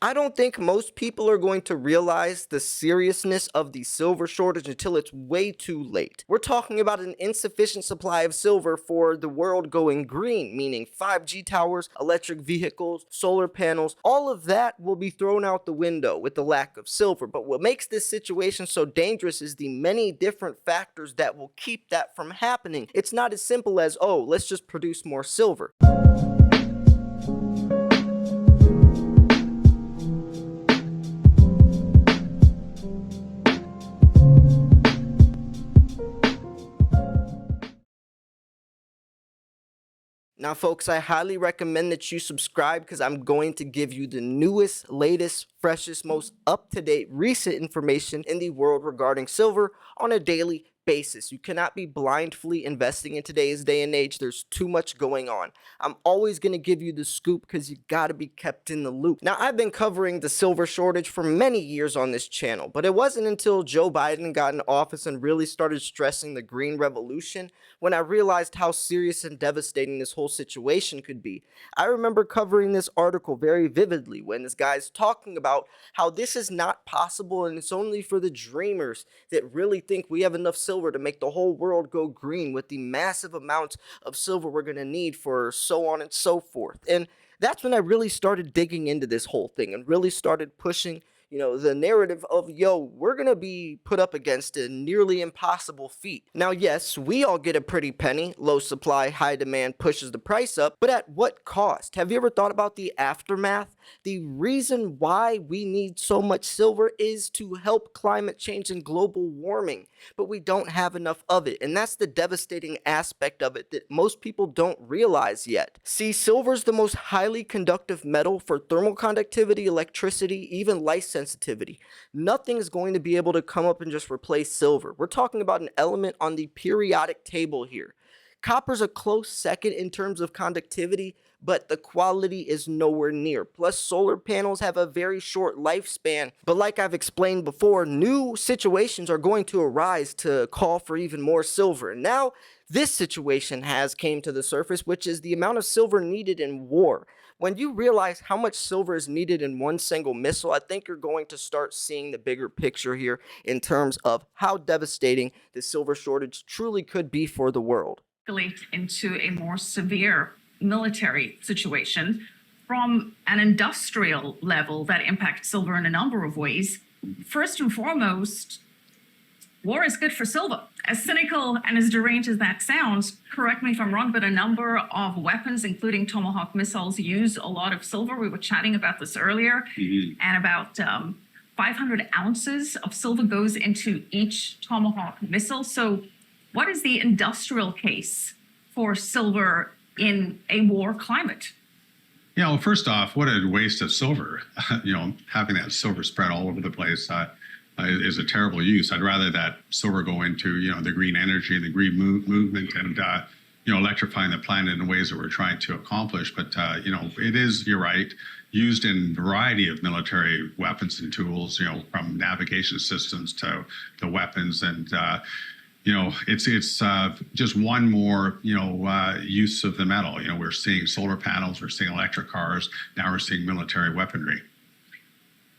I don't think most people are going to realize the seriousness of the silver shortage until it's way too late. We're talking about an insufficient supply of silver for the world going green, meaning 5G towers, electric vehicles, solar panels, all of that will be thrown out the window with the lack of silver. But what makes this situation so dangerous is the many different factors that will keep that from happening. It's not as simple as, oh, let's just produce more silver. Now, folks, I highly recommend that you subscribe because I'm going to give you the newest, latest, freshest, most up to date, recent information in the world regarding silver on a daily basis. You cannot be blindly investing in today's day and age. There's too much going on. I'm always going to give you the scoop because you got to be kept in the loop. Now, I've been covering the silver shortage for many years on this channel, but it wasn't until Joe Biden got in office and really started stressing the green revolution when I realized how serious and devastating this whole situation could be. I remember covering this article very vividly when this guy's talking about how this is not possible and it's only for the dreamers that really think we have enough silver to make the whole world go green with the massive amounts of silver we're going to need for so on and so forth. And that's when I really started digging into this whole thing and really started pushing the narrative of, yo, we're going to be put up against a nearly impossible feat. Now, yes, we all get a pretty penny. Low supply, high demand pushes the price up, but at what cost? Have you ever thought about the aftermath? The reason why we need so much silver is to help climate change and global warming, but we don't have enough of it. And that's the devastating aspect of it that most people don't realize yet. See, silver is the most highly conductive metal for thermal conductivity, electricity, even light sensitivity. Nothing is going to be able to come up and just replace silver. We're talking about an element on the periodic table here. Copper's a close second in terms of conductivity, but the quality is nowhere near. Plus, solar panels have a very short lifespan. But like I've explained before, new situations are going to arise to call for even more silver. And now, this situation has came to the surface, which is the amount of silver needed in war. When you realize how much silver is needed in one single missile, I think you're going to start seeing the bigger picture here in terms of how devastating the silver shortage truly could be for the world. Escalate into a more severe military situation from an industrial level that impacts silver in a number of ways. First and foremost, war is good for silver. As cynical and as deranged as that sounds, correct me if I'm wrong, but a number of weapons, including Tomahawk missiles, use a lot of silver. We were chatting about this earlier, and about 500 ounces of silver goes into each Tomahawk missile. So what is the industrial case for silver in a war climate? Yeah, well, first off, what a waste of silver. Having that silver spread all over the place is a terrible use. I'd rather that silver go into, the green energy, the green movement, and, electrifying the planet in ways that we're trying to accomplish. But, it is, you're right, used in a variety of military weapons and tools, from navigation systems to the weapons. And, it's just one more, use of the metal. We're seeing solar panels, we're seeing electric cars, now we're seeing military weaponry.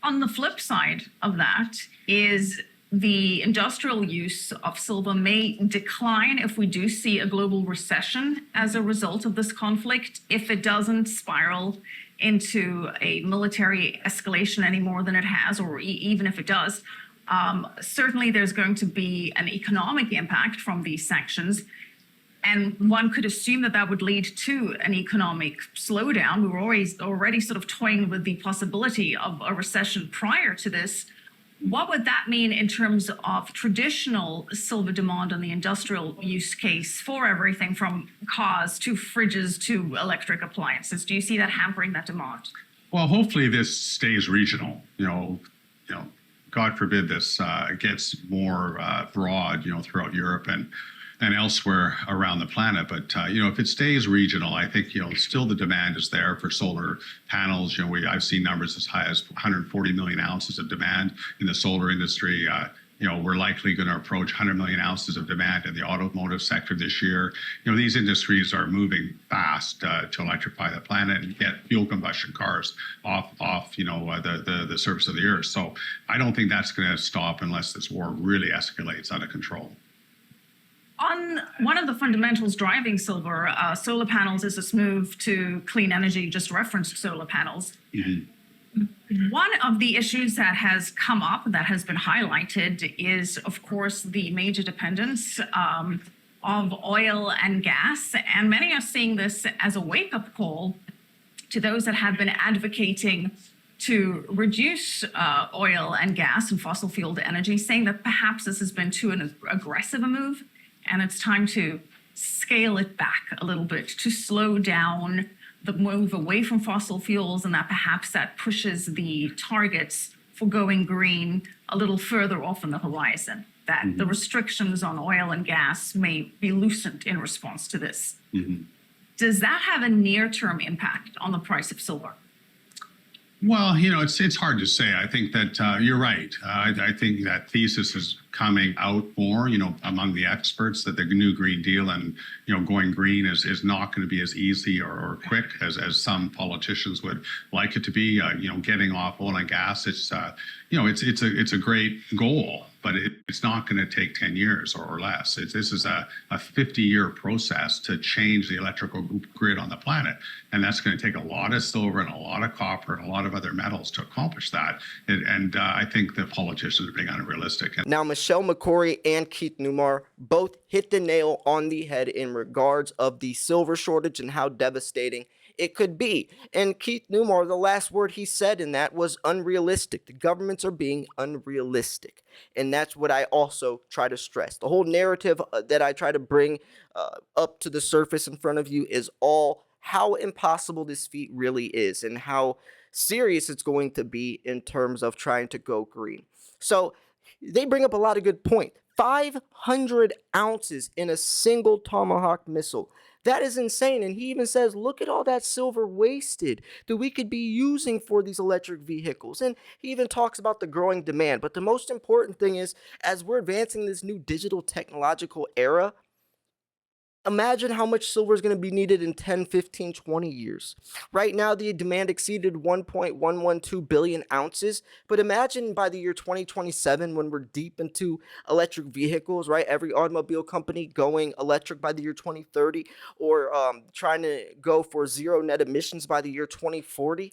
On the flip side of that is the industrial use of silver may decline if we do see a global recession as a result of this conflict, if it doesn't spiral into a military escalation any more than it has, or even if it does. Certainly there's going to be an economic impact from these sanctions. And one could assume that that would lead to an economic slowdown. We were already sort of toying with the possibility of a recession prior to this. What would that mean in terms of traditional silver demand on the industrial use case for everything from cars to fridges to electric appliances? Do you see that hampering that demand? Well, hopefully this stays regional. God forbid this gets more broad, throughout Europe and elsewhere around the planet. But, if it stays regional, I think, still the demand is there for solar panels. I've seen numbers as high as 140 million ounces of demand in the solar industry. We're likely going to approach 100 million ounces of demand in the automotive sector this year. These industries are moving fast to electrify the planet and get fuel combustion cars off the surface of the earth. So I don't think that's going to stop unless this war really escalates out of control. On one of the fundamentals driving silver, solar panels, is this move to clean energy, just referenced solar panels. Mm-hmm. One of the issues that has come up, that has been highlighted, is, of course, the major dependence of oil and gas. And many are seeing this as a wake-up call to those that have been advocating to reduce oil and gas and fossil fueled energy, saying that perhaps this has been too aggressive a move, and it's time to scale it back a little bit, to slow down the move away from fossil fuels, and that perhaps that pushes the targets for going green a little further off on the horizon, that the restrictions on oil and gas may be loosened in response to this. Does that have a near-term impact on the price of silver? Well, it's hard to say. I think that you're right. I think that thesis is coming out more, among the experts, that the new Green Deal and, going green is not going to be as easy or quick as some politicians would like it to be. Getting off oil and gas, it's a great goal, but it's not going to take 10 years or less. This is a 50-year process to change the electrical grid on the planet. And that's going to take a lot of silver and a lot of copper and a lot of other metals to accomplish that. And I think the politicians are being unrealistic. Now, Michelle McCory and Keith Newmar both hit the nail on the head in regards of the silver shortage and how devastating it could be. And Keith Newmar, the last word he said in that was unrealistic. The governments are being unrealistic. And that's what I also try to stress. The whole narrative that I try to bring up to the surface in front of you is all how impossible this feat really is and how serious it's going to be in terms of trying to go green. So they bring up a lot of good points. 500 ounces in a single Tomahawk missile. That is insane. And he even says, look at all that silver wasted that we could be using for these electric vehicles. And he even talks about the growing demand. But the most important thing is, as we're advancing this new digital technological era, imagine how much silver is going to be needed in 10, 15, 20 years. Right now, the demand exceeded 1.112 billion ounces. But imagine by the year 2027, when we're deep into electric vehicles, right? Every automobile company going electric by the year 2030, or trying to go for zero net emissions by the year 2040.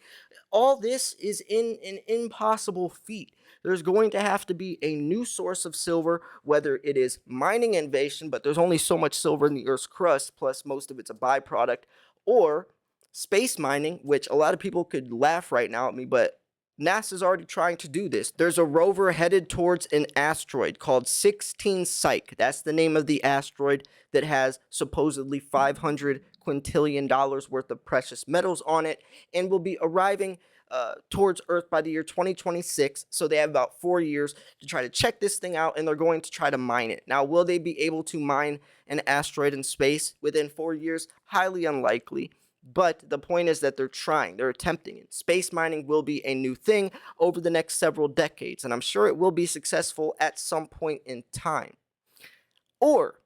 All this is in an impossible feat. There's going to have to be a new source of silver, whether it is mining innovation, but there's only so much silver in the Earth's crust, plus most of it's a byproduct, or space mining, which a lot of people could laugh right now at me, but NASA's already trying to do this. There's a rover headed towards an asteroid called 16 Psyche. That's the name of the asteroid that has supposedly $500 quintillion worth of precious metals on it, and will be arriving towards Earth by the year 2026. So they have about 4 years to try to check this thing out, and they're going to try to mine it. Now, will they be able to mine an asteroid in space within 4 years? Highly unlikely. But the point is that they're trying, they're attempting it. Space mining will be a new thing over the next several decades, and I'm sure it will be successful at some point in time. Or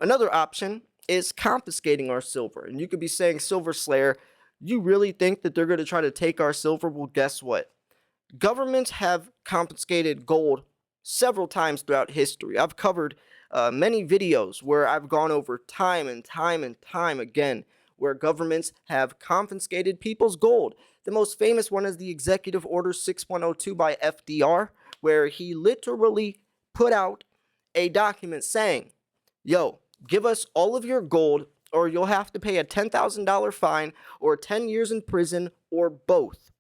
another option is confiscating our silver. And you could be saying, Silver Slayer, you really think that they're going to try to take our silver? Well, guess what? Governments have confiscated gold several times throughout history. I've covered many videos where I've gone over time and time again where governments have confiscated people's gold. The most famous one is the Executive Order 6102 by FDR, where he literally put out a document saying, yo, give us all of your gold, or you'll have to pay a $10,000 fine, or 10 years in prison, or both.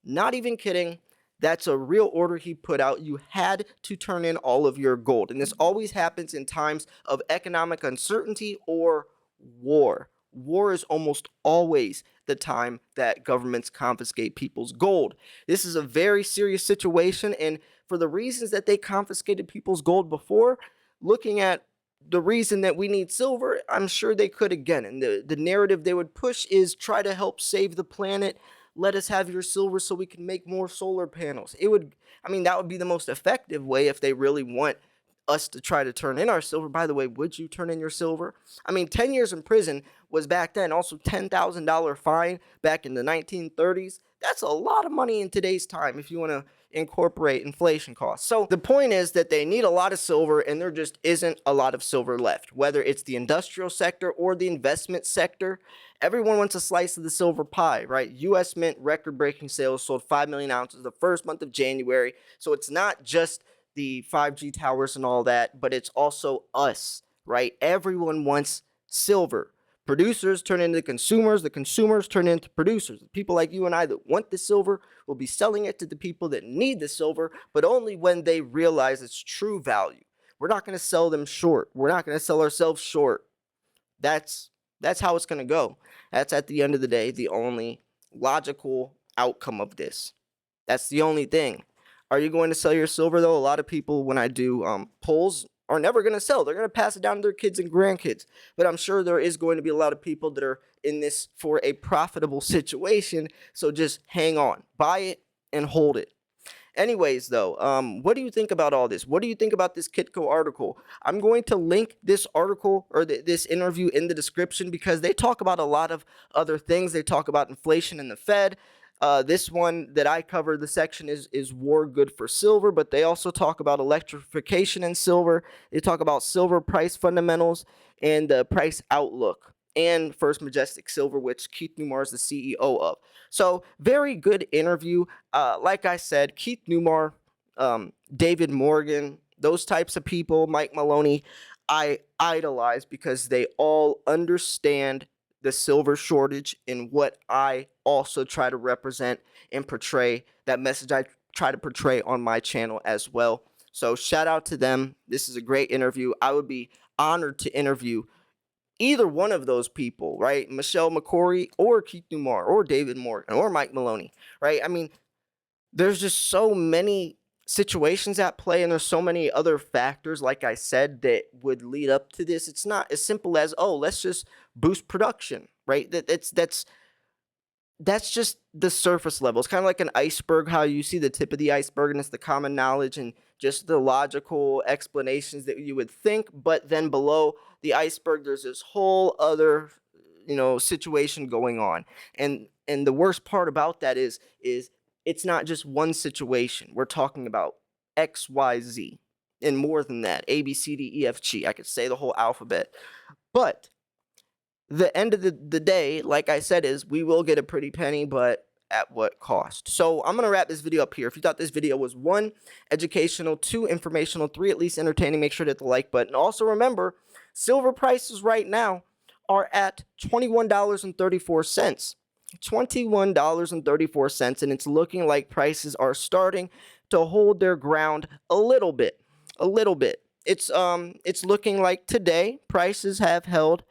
Not even kidding. That's a real order he put out. You had to turn in all of your gold. And this always happens in times of economic uncertainty or war. War is almost always the time that governments confiscate people's gold. This is a very serious situation, and for the reasons that they confiscated people's gold before, looking at the reason that we need silver, I'm sure they could again. And the narrative they would push is try to help save the planet. let us have your silver so we can make more solar panels. That would be the most effective way if they really want us to try to turn in our silver. By the way, would you turn in your silver? 10 years in prison was back then, also $10,000 fine back in the 1930s. That's a lot of money in today's time if you want to incorporate inflation costs. So the point is that they need a lot of silver, and there just isn't a lot of silver left. Whether it's the industrial sector or the investment sector, everyone wants a slice of the silver pie, right? U.S. Mint record-breaking sales sold 5 million ounces the first month of January. So it's not just the 5G towers and all that, but it's also us, right? Everyone wants silver. Producers turn into consumers, the consumers turn into producers. People like you and I that want the silver will be selling it to the people that need the silver, but only when they realize its true value. We're not going to sell them short. We're not going to sell ourselves short. That's how it's going to go. That's, at the end of the day, the only logical outcome of this. That's the only thing. Are you going to sell your silver, though? A lot of people, when I do polls, are never going to sell. They're going to pass it down to their kids and grandkids. But I'm sure there is going to be a lot of people that are in this for a profitable situation. So just hang on. Buy it and hold it. Anyways, though, what do you think about all this? What do you think about this Kitco article? I'm going to link this article or this interview in the description because they talk about a lot of other things. They talk about inflation and the Fed. This one that I cover, the section is war good for silver, but they also talk about electrification and silver. They talk about silver price fundamentals and the price outlook, and First Majestic Silver, which Keith Newmar is the CEO of. So very good interview. Like I said, Keith Newmar, David Morgan, those types of people, Mike Maloney, I idolize because they all understand the silver shortage and what I also try to represent and portray, that message I try to portray on my channel as well. So shout out to them. This is a great interview. I would be honored to interview either one of those people, right? Michelle McCory or Keith Newmar or David Morgan or Mike Maloney, right? There's just so many situations at play, and there's so many other factors, like I said, that would lead up to this. It's not as simple as, oh, let's just boost production, right? That's just the surface level. It's kind of like an iceberg, how you see the tip of the iceberg, and it's the common knowledge and just the logical explanations that you would think. But then below the iceberg, there's this whole other, situation going on. And the worst part about that is it's not just one situation. We're talking about X, Y, Z, and more than that. A, B, C, D, E, F, G. I could say the whole alphabet. But the end of the day, like I said, is we will get a pretty penny, but at what cost? So I'm going to wrap this video up here. If you thought this video was 1, educational, 2, informational, 3, at least entertaining, make sure to hit the like button. Also remember, silver prices right now are at $21.34. $21.34, and it's looking like prices are starting to hold their ground a little bit. It's looking like today prices have held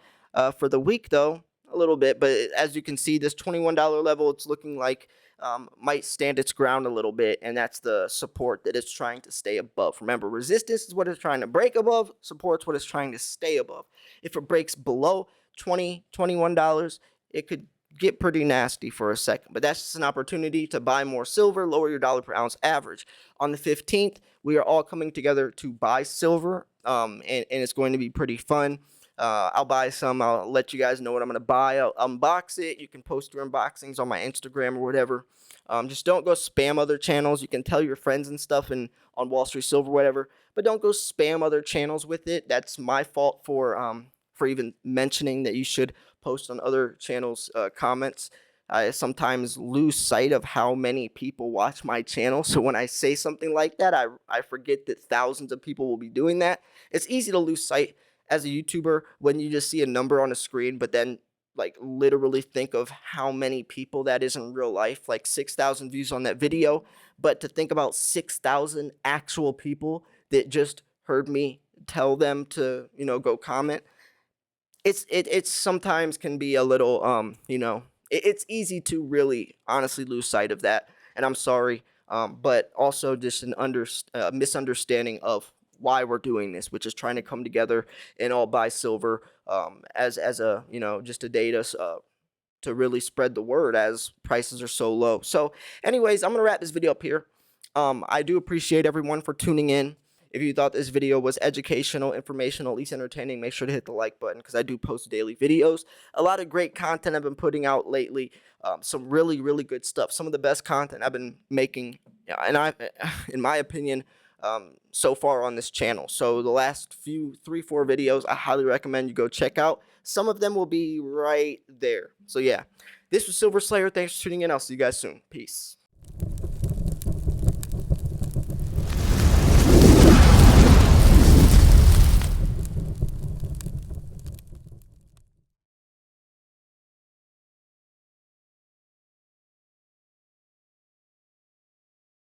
for the week, though, a little bit, but as you can see, this $21 level, it's looking like might stand its ground a little bit, and that's the support that it's trying to stay above. Remember, resistance is what it's trying to break above, support's what it's trying to stay above. If it breaks below $21, it could get pretty nasty for a second, but that's just an opportunity to buy more silver, lower your dollar per ounce average. On the 15th, we are all coming together to buy silver, and it's going to be pretty fun. I'll buy some. I'll let you guys know what I'm going to buy. I'll unbox it. You can post your unboxings on my Instagram or whatever. Just don't go spam other channels. You can tell your friends and stuff on Wall Street Silver, whatever, but don't go spam other channels with it. That's my fault for even mentioning that you should post on other channels' comments. I sometimes lose sight of how many people watch my channel. So when I say something like that, I forget that thousands of people will be doing that. It's easy to lose sight as a YouTuber when you just see a number on a screen, but then like literally think of how many people that is in real life, like 6,000 views on that video. But to think about 6,000 actual people that just heard me tell them to, go comment, it's sometimes can be a little, it's easy to really honestly lose sight of that. And I'm sorry, but also just an misunderstanding of why we're doing this, which is trying to come together and all buy silver as a, just a data to really spread the word as prices are so low. So anyways, I'm gonna wrap this video up here. I do appreciate everyone for tuning in. If you thought this video was educational, informational, at least entertaining, make sure to hit the like button because I do post daily videos. A lot of great content I've been putting out lately. Some really, really good stuff. Some of the best content I've been making, and in my opinion, so far on this channel. So the last few 3-4 videos, I highly recommend you go check out. Some of them will be right there. So yeah, this was Silver Slayer. Thanks for tuning in. I'll see you guys soon. Peace.